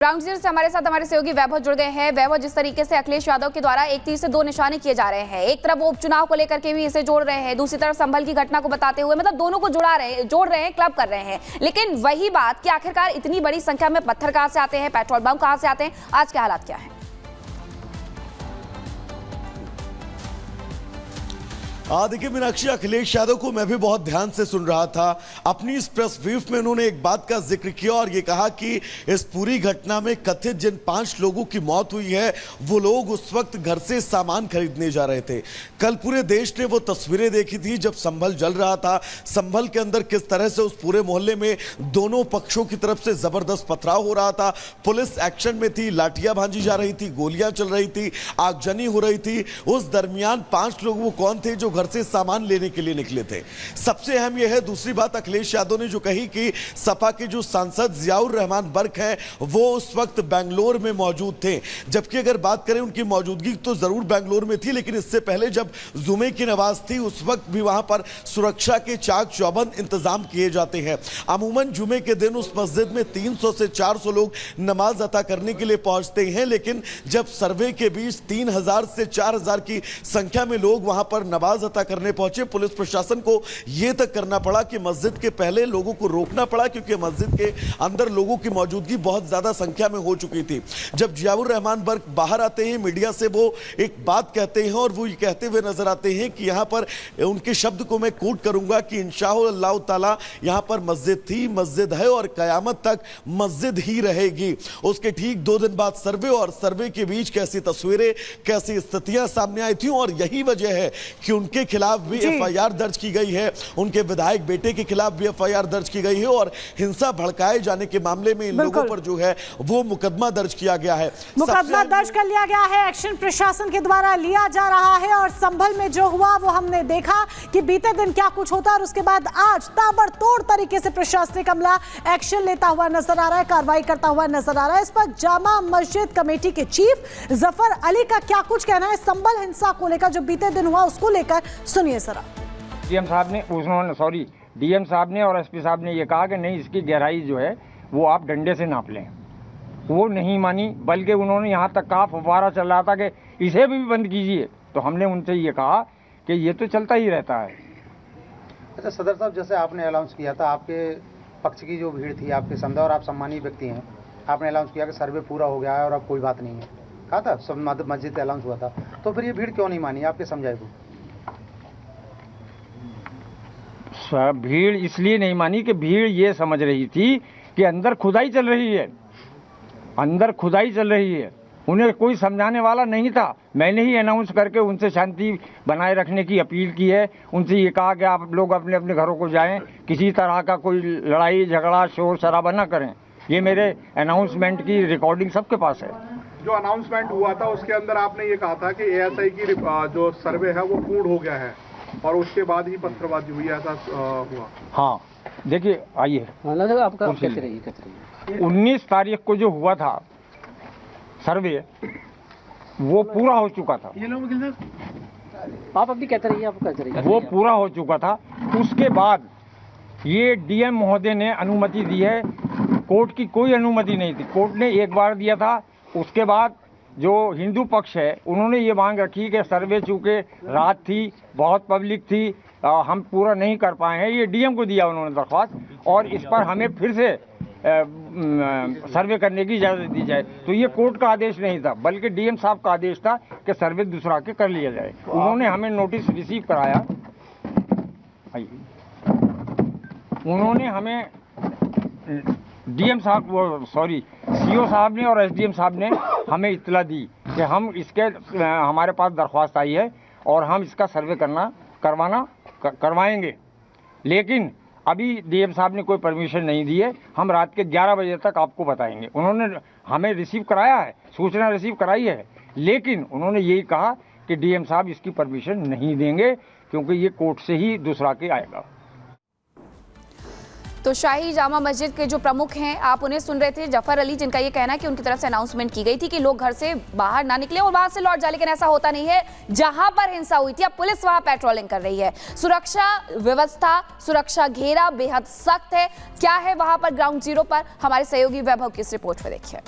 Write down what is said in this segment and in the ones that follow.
Ground zero से हमारे साथ हमारे सहयोगी वैभव जुड़ गए हैं। वैभव, जिस तरीके से अखिलेश यादव के द्वारा एक तीर से दो निशाने किए जा रहे हैं, एक तरफ वो उपचुनाव को लेकर के भी इसे जोड़ रहे हैं, दूसरी तरफ संभल की घटना को बताते हुए मतलब दोनों को जोड़ रहे हैं, क्लब कर रहे हैं। लेकिन वही बात कि आखिरकार इतनी बड़ी संख्या में पत्थर कहां से आते हैं, पेट्रोल बम कहां से आते हैं, आज के हालात क्या है? देखिए मीनाक्षी, अखिलेश यादव को मैं भी बहुत ध्यान से सुन रहा था। अपनी इस प्रेस ब्रीफ में उन्होंने एक बात का जिक्र किया और ये कहा कि इस पूरी घटना में कथित जिन 5 लोगों की मौत हुई है वो लोग उस वक्त घर से सामान खरीदने जा रहे थे। कल पूरे देश ने वो तस्वीरें देखी थी जब संभल जल रहा था। संभल के अंदर किस तरह से उस पूरे मोहल्ले में दोनों पक्षों की तरफ से जबरदस्त पथराव हो रहा था। पुलिस एक्शन में थी, लाठियां भांजी जा रही थी, गोलियां चल रही थी, आगजनी हो रही थी। उस दरमियान 5 लोग वो कौन थे जो घर से सामान लेने के लिए निकले थे? सबसे अहम यह है, दूसरी बात अखिलेश यादव ने जो कही कि सपा के जो सांसद जियाउर रहमान बर्क हैं वो उस वक्त बेंगलोर में मौजूद थे। जबकि अगर बात करें उनकी मौजूदगी तो जरूर बेंगलोर में थी, लेकिन इससे पहले जब जुमे की नमाज थी उस वक्त भी वहां पर सुरक्षा के चाक चौबंद इंतजाम किए जाते हैं। अमूमन जुमे के दिन उस मस्जिद में 300 से 400 लोग नमाज अता करने के लिए पहुंचते हैं, लेकिन जब सर्वे के बीच 3000 से 4000 की संख्या में लोग वहां पर नमाज अता करने पहुंचे, पुलिस प्रशासन को यह तक करना पड़ा कि मस्जिद के पहले लोगों को रोकना पड़ा, क्योंकि मस्जिद के अंदर लोगों की मौजूदगी बहुत ज्यादा संख्या में हो चुकी थी। जब जियाउर रहमान बर्क बाहर आते हैं मीडिया से, वो एक बात कहते हैं और वो ये कहते हुए नजर आते हैं कि यहां पर उनके शब्द को मैं कोट करूंगा कि इंशाअल्लाह ताला यहां पर मस्जिद थी, मस्जिद है और कयामत तक मस्जिद ही रहेगी। उसके ठीक 2 दिन बाद सर्वे, और सर्वे के बीच कैसी तस्वीरें, कैसी स्थितियां सामने आई थी। और यही वजह है कि उनके खिलाफ भी एफआईआर दर्ज की गई है, उनके विधायक बेटे के खिलाफ भी एफआईआर दर्ज की गई है और हिंसा भड़काए जाने के मामले में इन लोगों पर जो है वो मुकदमा दर्ज किया गया है। मुकदमा दर्ज कर लिया गया है, एक्शन प्रशासन के द्वारा लिया जा रहा है। और संभल में जो हुआ वो हमने देखा कि बीते दिन क्या कुछ होता और उसके बाद आज ताबड़तोड़ तरीके से प्रशासनिक अमला एक्शन लेता हुआ नजर आ रहा है, कार्रवाई करता हुआ नजर आ रहा है। इस पर जामा मस्जिद कमेटी के चीफ जफर अली का क्या कुछ कहना है संभल हिंसा को लेकर, जो बीते दिन हुआ उसको लेकर, सुनिए सरा। डीएम साहब ने और एसपी साहब ने ये कहा कि नहीं, इसकी गहराई जो है वो आप डंडे से नाप लें। वो नहीं मानी, बल्कि उन्होंने यहाँ तक कहा, फव्वारा चल रहा था कि इसे भी बंद कीजिए। तो हमने उनसे ये कहा कि ये तो चलता ही रहता है। अच्छा सदर साहब, जैसे आपने अनाउंस किया था, आपके पक्ष की जो भीड़ थी आपके समझा, और आप सम्मानीय व्यक्ति हैं, आपने अनाउंस किया कि सर्वे पूरा हो गया है और अब कोई बात नहीं है, कहा था, सब मस्जिद से अनाउंस हुआ था, तो फिर ये भीड़ क्यों नहीं मानी? आपके समझाए को भीड़ इसलिए नहीं मानी कि भीड़ ये समझ रही थी कि अंदर खुदाई चल रही है, अंदर खुदाई चल रही है। उन्हें कोई समझाने वाला नहीं था। मैंने ही अनाउंस करके उनसे शांति बनाए रखने की अपील की है। उनसे ये कहा कि आप लोग अपने अपने घरों को जाएं, किसी तरह का कोई लड़ाई झगड़ा शोर शराबा न करें। ये मेरे अनाउंसमेंट की रिकॉर्डिंग सबके पास है। जो अनाउंसमेंट हुआ था उसके अंदर आपने ये कहा था कि एएसआई की जो सर्वे है वो पूर्ण हो गया है और उसके बाद ही पत्थरबाजी हुई, ऐसा हुआ? हाँ, देखिए आइए, आपका 19 तारीख को जो हुआ था सर्वे, वो पूरा हो चुका था। आप अभी कहते रहिए, आप कहते रहिए। वो पूरा हो चुका था। उसके बाद ये डीएम महोदय ने अनुमति दी है, कोर्ट की कोई अनुमति नहीं थी। कोर्ट ने एक बार दिया था। उसके बाद जो हिंदू पक्ष है उन्होंने ये मांग रखी कि सर्वे चूँकि रात थी, बहुत पब्लिक थी, हम पूरा नहीं कर पाए हैं। ये डीएम को दिया उन्होंने दरख्वास्त, और इस पर हमें फिर से सर्वे करने की इजाज़त दी जाए। तो ये कोर्ट का आदेश नहीं था, बल्कि डीएम साहब का आदेश था कि सर्वे दूसरा के कर लिया जाए। उन्होंने हमें नोटिस रिसीव कराया, उन्होंने हमें डीएम साहब सीओ साहब ने और एसडीएम साहब ने हमें इत्तला दी कि हम इसके हमारे पास दरख्वास्त आई है और हम इसका सर्वे करवाएंगे। लेकिन अभी डीएम साहब ने कोई परमिशन नहीं दी है। हम रात के 11 बजे तक आपको बताएंगे। उन्होंने हमें रिसीव कराया है, सूचना रिसीव कराई है, लेकिन उन्होंने यही कहा कि डीएम साहब इसकी परमिशन नहीं देंगे क्योंकि ये कोर्ट से ही दूसरा के आएगा। तो शाही जामा मस्जिद के जो प्रमुख हैं, आप उन्हें सुन रहे थे, जफर अली, जिनका ये कहना है कि उनकी तरफ से अनाउंसमेंट की गई थी कि लोग घर से बाहर ना निकले और वहां से लौट जाए, लेकिन ऐसा होता नहीं है। जहां पर हिंसा हुई थी अब पुलिस वहां पेट्रोलिंग कर रही है। सुरक्षा व्यवस्था, सुरक्षा घेरा बेहद सख्त है। क्या है वहां पर ग्राउंड जीरो पर, हमारे सहयोगी वैभव की इस रिपोर्ट में देखिए।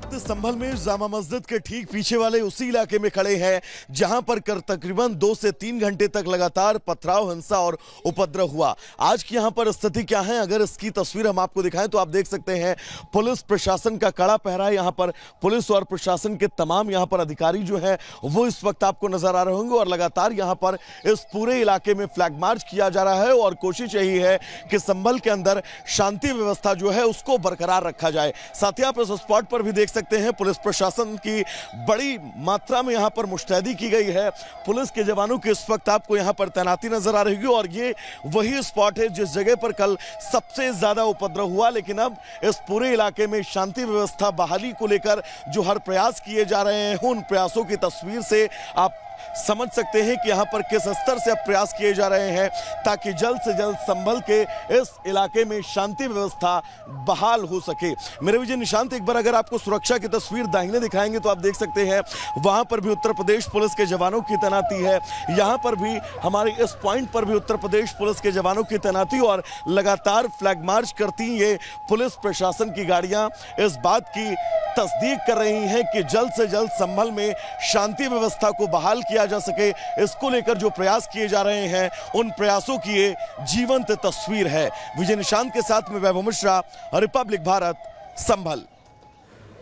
वक्त संभल में जामा मस्जिद के ठीक पीछे वाले उसी इलाके में खड़े हैं जहां पर तकरीबन 2 से 3 घंटे तक लगातार पथराव, हिंसा और उपद्रव हुआ। आज की यहां पर स्थिति क्या है, अगर इसकी तस्वीर हम आपको दिखाएं तो आप देख सकते हैं पुलिस प्रशासन का कड़ा पहरा है। यहां पर पुलिस और प्रशासन के तमाम यहां पर अधिकारी जो है वो इस वक्त आपको नजर आ रहे होंगे और लगातार यहां पर इस पूरे इलाके में फ्लैग मार्च किया जा रहा है और कोशिश यही है कि संभल के अंदर शांति व्यवस्था जो है उसको बरकरार रखा जाए। साथ ही आप इस स्पॉट पर भी देख सकते हैं पुलिस प्रशासन की बड़ी मात्रा में यहां पर मुस्तैदी की गई है। पुलिस के जवानों की इस वक्त आपको यहां पर तैनाती नजर आ रही है और ये वही स्पॉट है जिस जगह पर कल सबसे ज्यादा उपद्रव हुआ। लेकिन अब इस पूरे इलाके में शांति व्यवस्था बहाली को लेकर जो हर प्रयास किए जा रहे हैं, उन प्रयासों की तस्वीर से आप समझ सकते हैं कि यहां पर किस स्तर से अब प्रयास किए जा रहे हैं ताकि जल्द से जल्द संभल के इस इलाके में शांति व्यवस्था बहाल हो सके। मेरे विजय निशांत एक बार अगर आपको सुरक्षा की तस्वीर दाहिने दिखाएंगे तो आप देख सकते हैं वहां पर भी उत्तर प्रदेश पुलिस के जवानों की तैनाती है। यहां पर भी हमारे इस पॉइंट पर भी उत्तर प्रदेश पुलिस के जवानों की तैनाती और लगातार फ्लैग मार्च करती ये पुलिस प्रशासन की गाड़ियां इस बात की तस्दीक कर रही हैं कि जल्द से जल्द संभल में शांति व्यवस्था को बहाल किया जा सके। इसको लेकर जो प्रयास किए जा रहे हैं उन प्रयासों की ये जीवंत तस्वीर है। विजय निशांत के साथ में वैभव मिश्रा, रिपब्लिक भारत, संभल।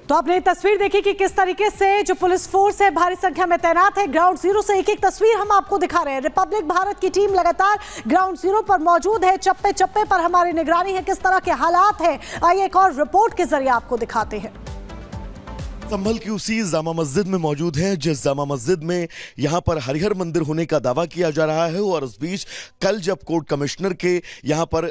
तो आपने तस्वीर देखी कि किस तरीके से जो पुलिस फोर्स है भारी संख्या में तैनात है। ग्राउंड जीरो से एक एक तस्वीर हम आपको दिखा रहे हैं। रिपब्लिक भारत की टीम लगातार ग्राउंड जीरो पर मौजूद है, चप्पे चप्पे पर हमारी निगरानी है, किस तरह के हालात है आइए एक और रिपोर्ट के जरिए आपको दिखाते हैं। संभल की उसी जामा मस्जिद में मौजूद हैं जिस जामा मस्जिद में यहां पर हरिहर मंदिर होने का दावा किया जा रहा है और इस बीच कल जब कोर्ट कमिश्नर के यहां पर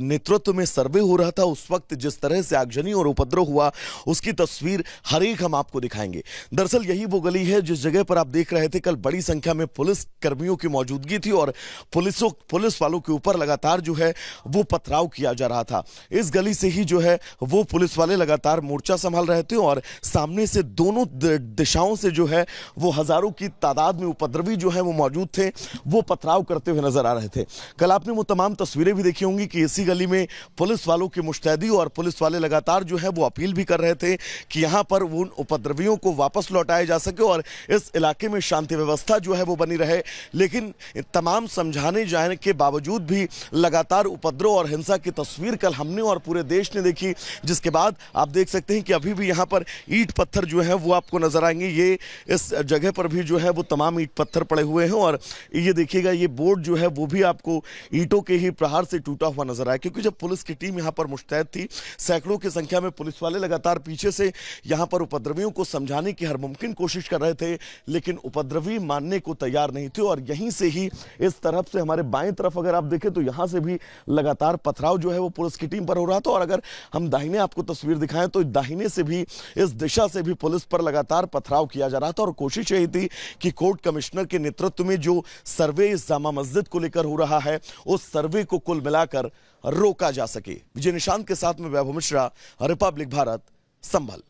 नेतृत्व में सर्वे हो रहा था उस वक्त जिस तरह से आगजनी और उपद्रव हुआ उसकी तस्वीर हर एक हम आपको दिखाएंगे। दरअसल यही वो गली है जिस जगह पर आप देख रहे थे कल बड़ी संख्या में पुलिस कर्मियों की मौजूदगी थी और पुलिस वालों के ऊपर लगातार जो है वो पथराव किया जा रहा था। इस गली से ही जो है वो पुलिस वाले लगातार मोर्चा संभाल रहे थे और सामने से दोनों दिशाओं से जो है वो हजारों की तादाद में उपद्रवी जो है वो मौजूद थे, वो पथराव करते हुए नजर आ रहे थे। कल आपने वो तमाम तस्वीरें भी देखी होंगी कि इसी गली में पुलिस वालों की मुस्तैदी और पुलिस वाले लगातार जो है वो अपील भी कर रहे थे कि यहां पर वो उन उपद्रवियों को वापस लौटाया जा सके और इस इलाके में शांति व्यवस्था जो है वो बनी रहे। लेकिन तमाम समझाने जाने के बावजूद भी लगातार उपद्रव और हिंसा की तस्वीर कल हमने और पूरे देश ने देखी, जिसके बाद आप देख सकते हैं कि अभी भी यहां पर ईंट पत्थर जो है वो आपको नजर आएंगे। ये इस जगह पर भी जो है वो तमाम ईंट पत्थर पड़े हुए हैं और ये देखिएगा ये बोर्ड जो है वो भी आपको ईंटों के ही प्रहार से टूटा हुआ नजर आया क्योंकि जब पुलिस की टीम यहां पर मुस्तैद थी, सैकड़ों की संख्या में पुलिस वाले लगातार पीछे से यहां पर उपद्रवियों को समझाने की हर मुमकिन कोशिश कर रहे थे लेकिन उपद्रवी मानने को तैयार नहीं थे और यहीं से ही इस तरफ से हमारे बाएं तरफ अगर आप देखें तो यहां से भी लगातार पथराव जो है वो पुलिस की टीम पर हो रहा था और अगर हम दाहिने आपको तस्वीर दिखाएं तो दाहिने से भी इस दिशा से भी पुलिस पर लगातार पथराव किया जा रहा था और कोशिश यही थी कि कोर्ट कमिश्नर के नेतृत्व में जो सर्वे इस जामा मस्जिद को लेकर हो रहा है उस सर्वे को कुल मिलाकर रोका जा सके। विजय निशांत के साथ में वैभव मिश्रा, रिपब्लिक भारत, संभल।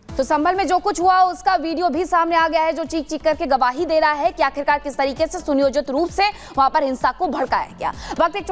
तो संभल में जो कुछ हुआ उसका वीडियो भी सामने आ गया है जो चीख चीख करके गवाही दे रहा है कि आखिरकार किस तरीके से सुनियोजित रूप से वहां पर हिंसा को भड़काया गया। वक्त